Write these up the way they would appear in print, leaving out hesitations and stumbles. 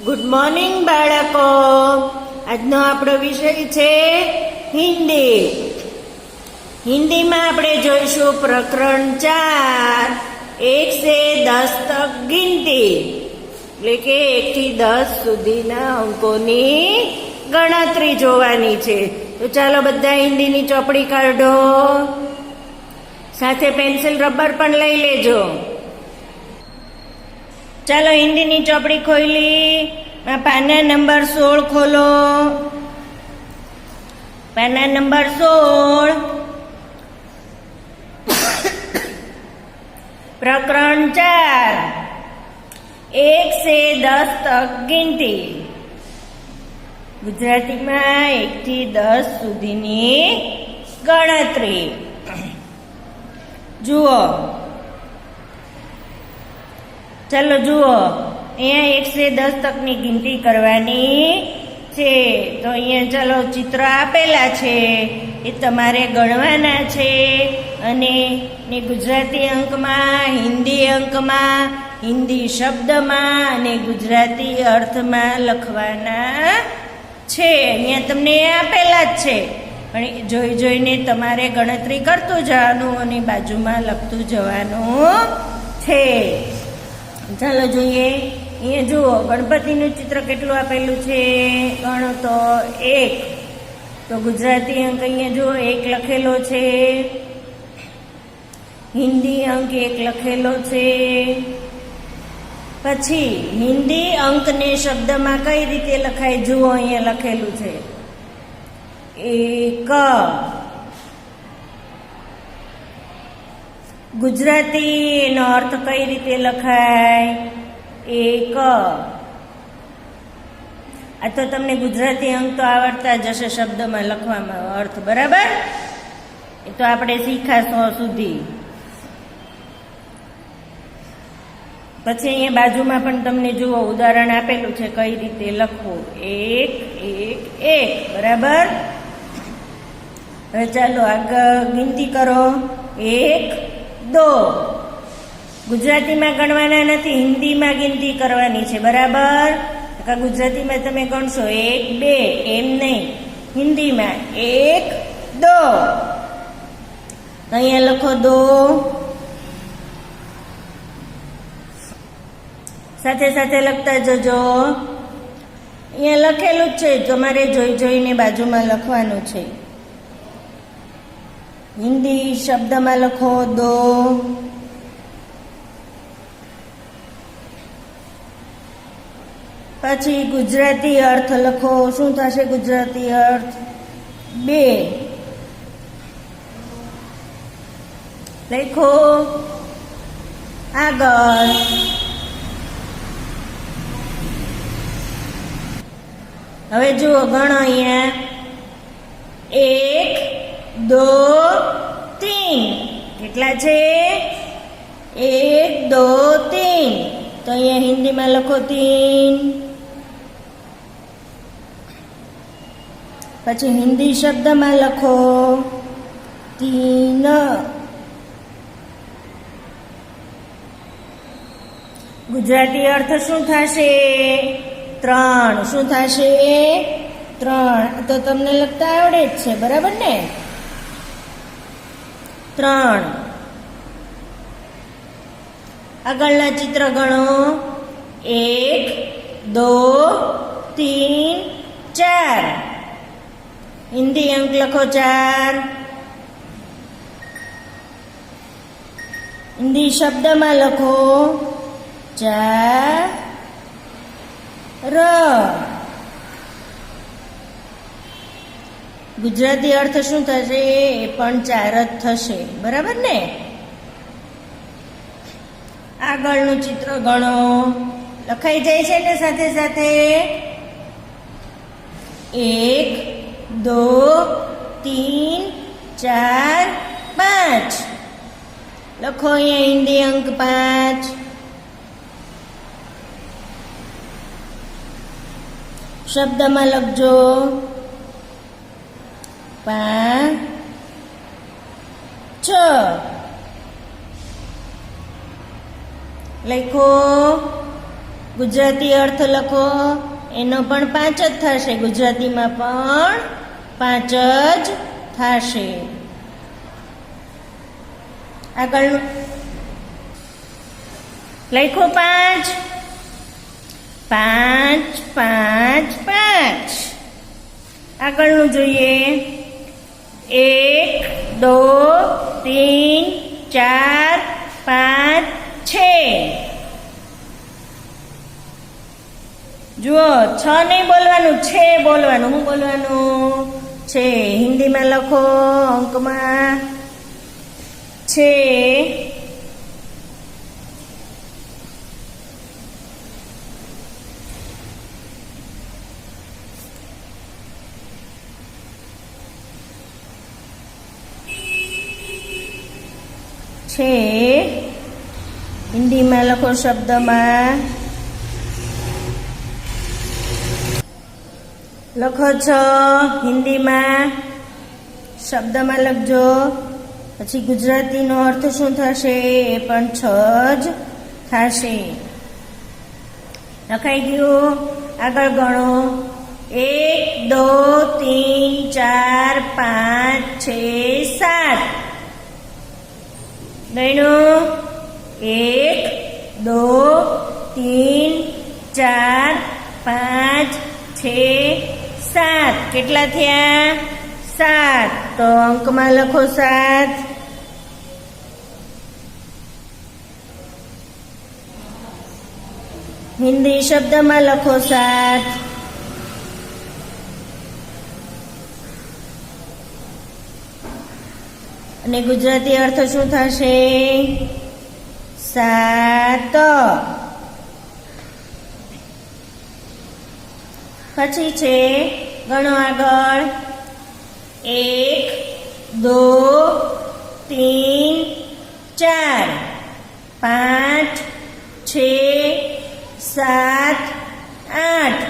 Good morning બાળકો. આજનો આપણો વિષય છે હિન્દી. હિન્દીમાં આપણે જોઈશું પ્રકરણ 4 1 से 10 तक गिनती, એટલે કે 1 થી 10 સુધીના અંકોની ગણતરી જોવાની છે. તો ચાલો બધા હિન્દીની ચોપડી કાઢો, સાથે પેન્સિલ રબર પણ લઈ લેજો. ચાલો હિન્દીની ચોપડી ખોલી, પાના નંબર 16 ખોલો. પાના નંબર 16, प्रकरण 4 1 से 10 तक गिनती. ગુજરાતીમાં 1 થી 10 સુધીની ગણતરી જુઓ. ચાલો જુઓ, અહીંયા 1 से 10 તકની ગિનતી કરવાની છે. તો અહીંયા ચાલો ચિત્ર આપેલા છે, એ તમારે ગણવાના છે અને ગુજરાતી અંકમાં, હિન્દી અંકમાં, હિન્દી શબ્દમાં અને ગુજરાતી અર્થમાં લખવાના છે. અહીંયા તમને આપેલા જ છે, પણ જોઈ જોઈને તમારે ગણતરી કરતું જવાનું અને બાજુમાં લખતું જવાનું છે. ચાલો જોઈએ. અહીંયા જુઓ, ગણપતિનું ચિત્ર કેટલું આપેલું છે, ગણો તો 1. તો ગુજરાતી અંક અહીંયા જુઓ 1 લખેલો છે, હિન્દી અંક 1 લખેલો છે. પછી હિન્દી અંકને શબ્દમાં કઈ રીતે લખાય જુઓ, અહીંયા લખેલું છે 1. ગુજરાતી એનો અર્થ કઈ રીતે લખાય 1. આ તો તમને ગુજરાતી અંક તો આવડતા જ હશે, શબ્દમાં લખવામાં અર્થ, બરાબર? એ તો આપણે શીખાશું સુધી. પછી અહીંયા બાજુમાં પણ તમને જુઓ ઉદાહરણ આપેલું છે કઈ રીતે લખવું, 1 1 1, બરાબર? હવે ચાલો આગળ ગિનતી કરો. 1 2. ગુજરાતીમાં ગણવાના નથી, હિન્દીમાં ગિનતી કરવાની છે, બરાબર? ગુજરાતીમાં તમે ગણશો 1 2, એમ નહીં, હિન્દીમાં 1 2. અહીંયા લખો 2, સાથે સાથે લખતા જજો. અહીંયા લખેલું જ છે, તમારે જોઈ જોઈને બાજુમાં લખવાનું છે. હિન્દી શબ્દમાં લખો 2. પછી ગુજરાતી અર્થ લખો. શું થશે ગુજરાતી અર્થ? 2 લખો. આગળ હવે જુઓ, ગણો અહીંયા 1 2 3. કેટલા છે? 1 2 3. તો અહીંયા હિન્દીમાં લખો 3. પછી હિન્દી શબ્દમાં લખો 3. ગુજરાતી અર્થ શું થશે? 3. શું થશે? 3. તો તમને લખતા આવડે જ છે, બરાબર ને? 3. આગળના ચિત્ર ગણો. 1 2 3 4. હિન્દી અંક લખો 4. હિન્દી શબ્દમાં લખો 4. ગુજરાતી અર્થ શું થશે? એ પણ 4 જ થશે, બરાબર ને? આગળનું ચિત્ર ગણો. લખાઈ જાય છે ને સાથે સાથે? 1 2 3 4 5. લખો અહીંયા હિન્દી અંક 5. શબ્દમાં લખજો 5 6. લખો ગુજરાતી અર્થ લખો, એનો પણ 5 જ થશે. ગુજરાતીમાં પણ 5 જ થશે. આગળનું લખો 5. 5 5 5. આગળનું જોઈએ. 1 2 3 4 5 6. જુઓ, 6 નહીં બોલવાનું, છે બોલવાનું. શું બોલવાનું? છે. હિન્દીમાં લખો, અંકમાં છે. છે. હિન્દીમાં લખો, શબ્દમાં લખો 6. હિન્દીમાં શબ્દમાં લખજો. પછી ગુજરાતીનો અર્થ શું થશે? એ પણ 6 જ થશે. લખાઈ ગયું? આગળ ગણો. 1 2 3 4 5 6 7. ગણ્યું? 1 2 3 4 5 6 7. કેટલા થયા? 7. તો અંકમાં લખો 7. હિન્દી શબ્દમાં લખો 7. અને ગુજરાતી અર્થ શું થશે? 7. પછી છે, ગણો આગળ. 1 2 3 4 5 6 7 8.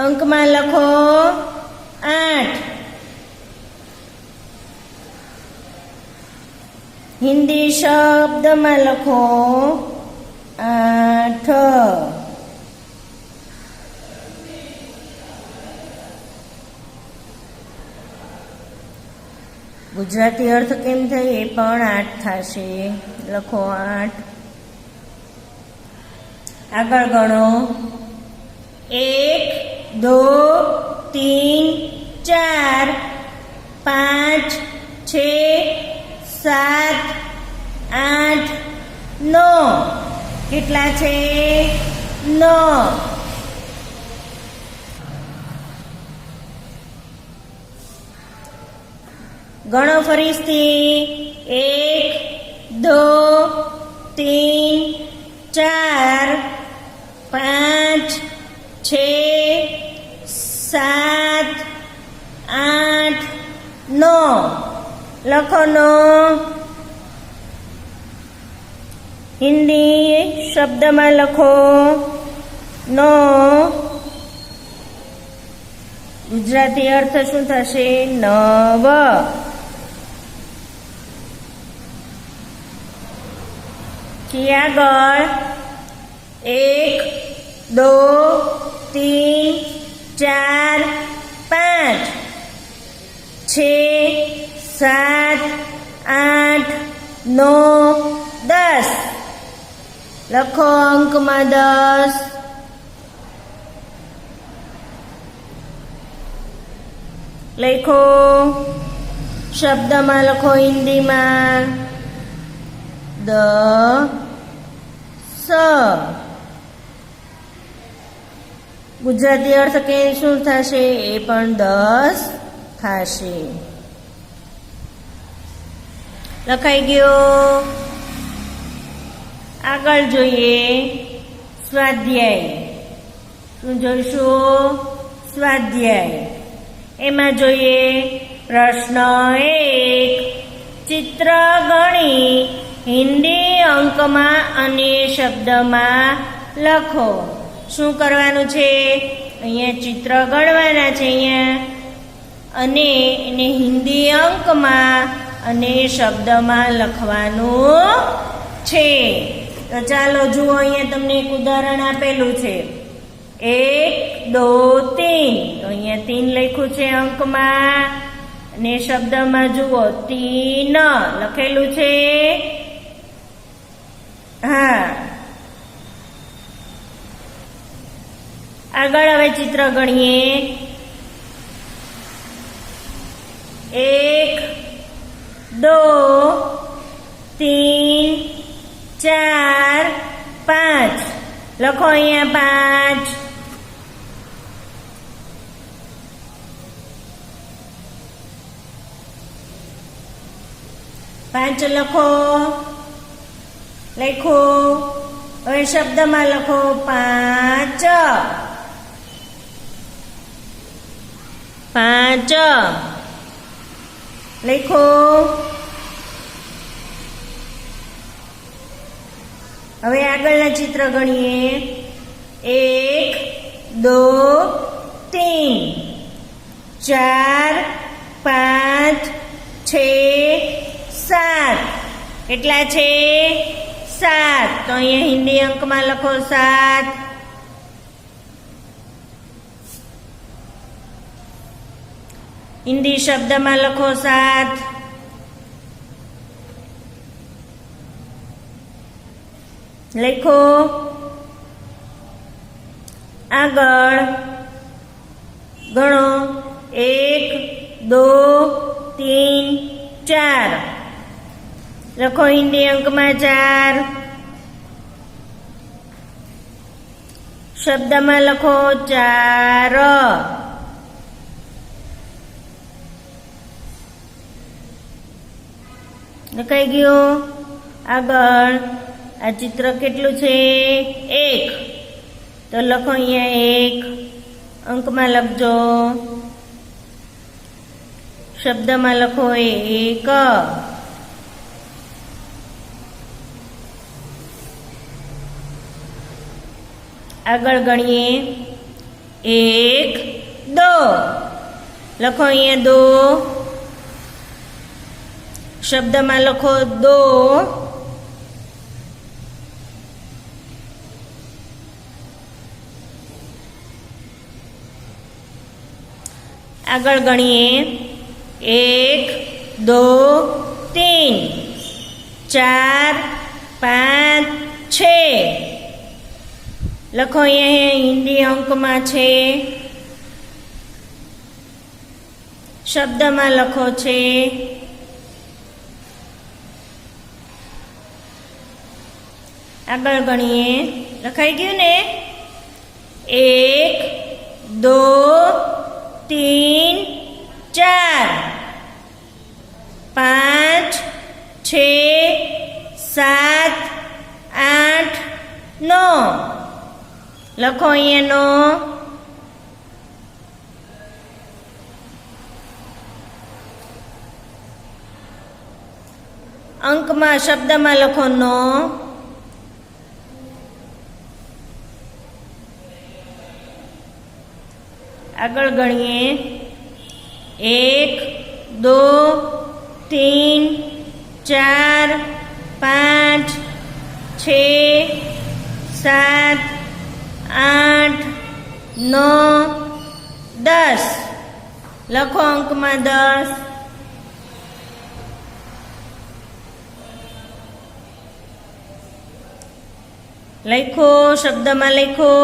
અંકમાં લખો 8. હિન્દી શબ્દમાં લખો 8. ગુજરાતી અર્થ કેમ થાય? એ પણ 8 થશે. લખો 8. આગળ ગણો. 1 2 3 4 5 6 7 8 9. કેટલા છે? 9. ગણો ફરીથી. 1 2 3 4 5 6 7 8 9. લખો 9. હિન્દી શબ્દમાં લખો 9. ગુજરાતી અર્થ શું થશે? 9. આગળ 1 2 3 4 5 6 7 8 9 10. લખો અંકમાં 10. લખો શબ્દમાં લખો. હિન્દીમાં 10. ગુજરાતી અર્થ કે શું થશે? એ પણ 10 થશે. લખાઈ ગયો? આગળ જોઈએ સ્વાધ્યાય. શું જોઈશું? સ્વાધ્યાય. એમાં જોઈએ પ્રશ્ન 1. ચિત્ર ગણી હિન્દી અંકમાં અને શબ્દમાં લખો. શું કરવાનું છે? અહીંયા ચિત્ર ગણવાના છે અહીંયા, અને એને હિન્દી અંકમાં અને શબ્દમાં લખવાનું છે. તો ચાલો જુઓ, અહીંયા તમને એક ઉદાહરણ આપેલું છે. 1 2 3. તો અહીંયા 3 લખ્યું છે અંકમાં, અને શબ્દમાં જુઓ 3 લખેલું છે. હા, આગળ હવે ચિત્ર ગણીએ. 1 2 3 4 5. લખો અહીંયા 5. પાંચ લખો, લખો. હવે શબ્દમાં લખો 5. 5 લખો. હવે આગળના ચિત્ર ગણીએ. 1 2 3 4 5 6 7. કેટલા છે? 7. તો અહીંયા હિન્દી અંકમાં લખો 7. હિન્દી શબ્દમાં લખો 7. લખો. આગળ ગણો. 1 2 3 4. લખો હિન્દી અંકમાં 4. શબ્દમાં લખો 4. લખાઈ ગયું. આગળ આ ચિત્ર કેટલું છે? 1. તો લખો અહીંયા 1 અંકમાં લખજો. શબ્દમાં લખો 1. આગળ ગણીએ. 1 2. લખો અહીંયા 2. શબ્દમાં લખો 2. આગળ ગણીએ. 1 2 3 4 5 6. લખો અહીંયા હિન્દી અંકમાં છે. શબ્દમાં લખો છે. આગળ ગણીએ. લખાઈ ગયું ને? 1 2 3 4 5 6 7 8 9. લખો અહીંયા 9. અંકમાં શબ્દમાં લખો 9. આગળ ગણીએ. 1 2 3 4 5 6 7 8 9 10. લખો અંકમાં 10. લખો. શબ્દમાં લખો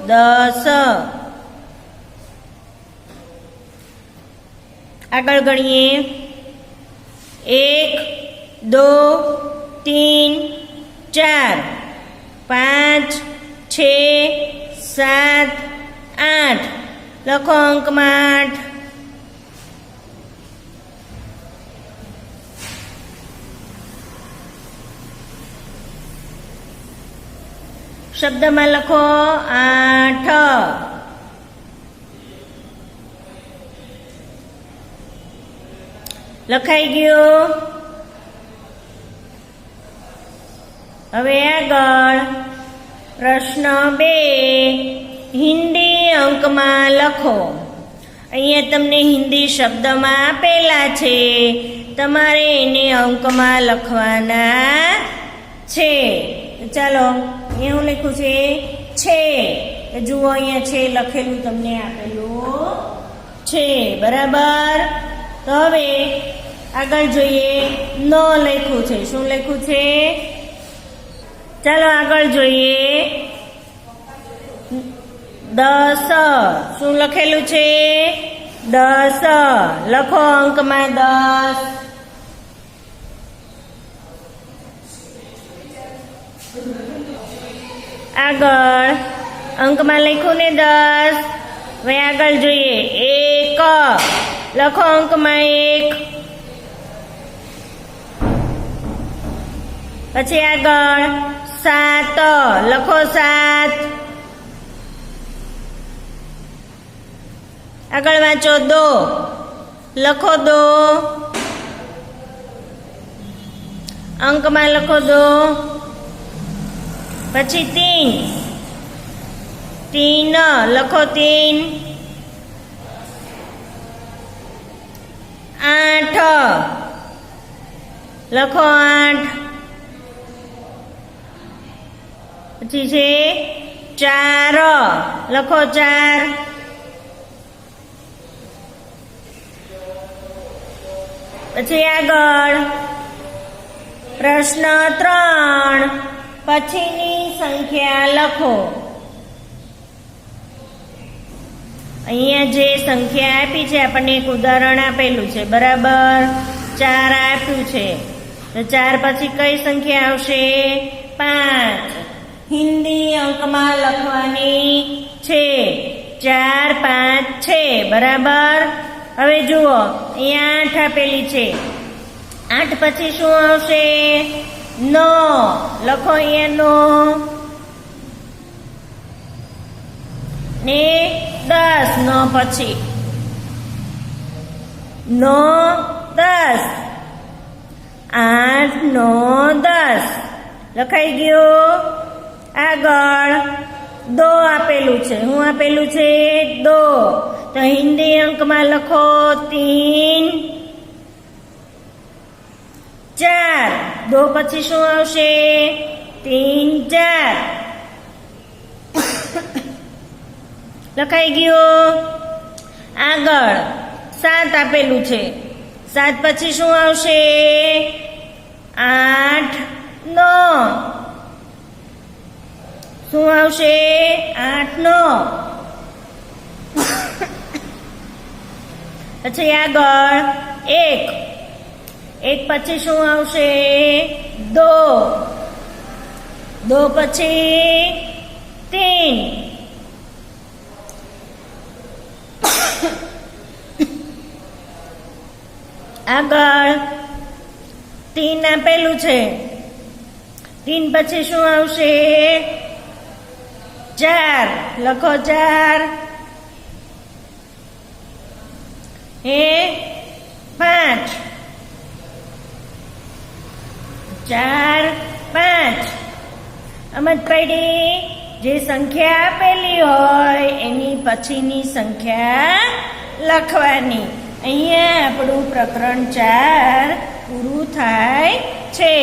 10. આગળ ગણીએ. 1 2 3 4 5 6 7 8. લખો અંકમાં 8. શબ્દમાં લખો 8. લખાઈ ગયું. હવે આગળ પ્રશ્ન 2 હિન્દી અંકમાં લખો. અહીંયા તમને હિન્દી શબ્દમાં આપેલા છે, તમારે એને અંકમાં લખવાના છે. તો ચાલો અહીંયા હું લખ્યું છે તો જુઓ અહીંયા છે લખેલું તમને આપેલું છે, બરાબર. તો હવે આગળ જોઈએ, ન લખ્યું છે. શું લખ્યું છે? ચાલો આગળ જોઈએ, 10. શું લખેલું છે? 10. લખો અંકમાં 10. આગળ અંકમાં લખ્યું ને 10. હવે આગળ જોઈએ, 1. લખો અંકમાં 1. પછી આગળ 7. લખો 7. આગળ વાંચો 2. લખો 2. અંકમાં લખો 2. પછી 3. લખો 3. 8. લખો 8. પછી છે 4. લખો 4. પછી આગળ પ્રશ્ન 3 પછીની સંખ્યા લખો. અહીંયા જે સંખ્યા આપી છે આપણને એક ઉદાહરણ આપેલું છે, બરાબર. 4 આપ્યું છે તો 4 પછી કઈ સંખ્યા આવશે? 5. હિન્દી અંકમાં લખવાની છે. 4 5 છે, બરાબર. હવે જુઓ અહીંયા 8 આપેલી છે. 8 પછી શું આવશે? 9. લખો અહીંયા 9 ને 10. 9 પછી 9 10. 8 9 10 લખાઈ ગયું. આગળ 2 આપેલું છે. શું આપેલું છે? 2. તો હિન્દી અંકમાં લખો 3 4. 2 પછી શું આવશે? 3 4 લખાઈ ગયું. આગળ 7 આપેલું છે. 7 પછી શું આવશે? 8 9. શું આવશે? 8 9. પછી આગળ 1. 1 પછી શું આવશે? 2. 2 પછી 3. આગળ 3 આપેલું છે. 3 પછી શું આવશે? 4. લખો 4. 5. 4 5 સમજ પડી? જે સંખ્યા આપેલી હોય એની પછીની સંખ્યા લખવાની. અહીંયા આપણું પ્રકરણ 4 પૂરું થાય છે.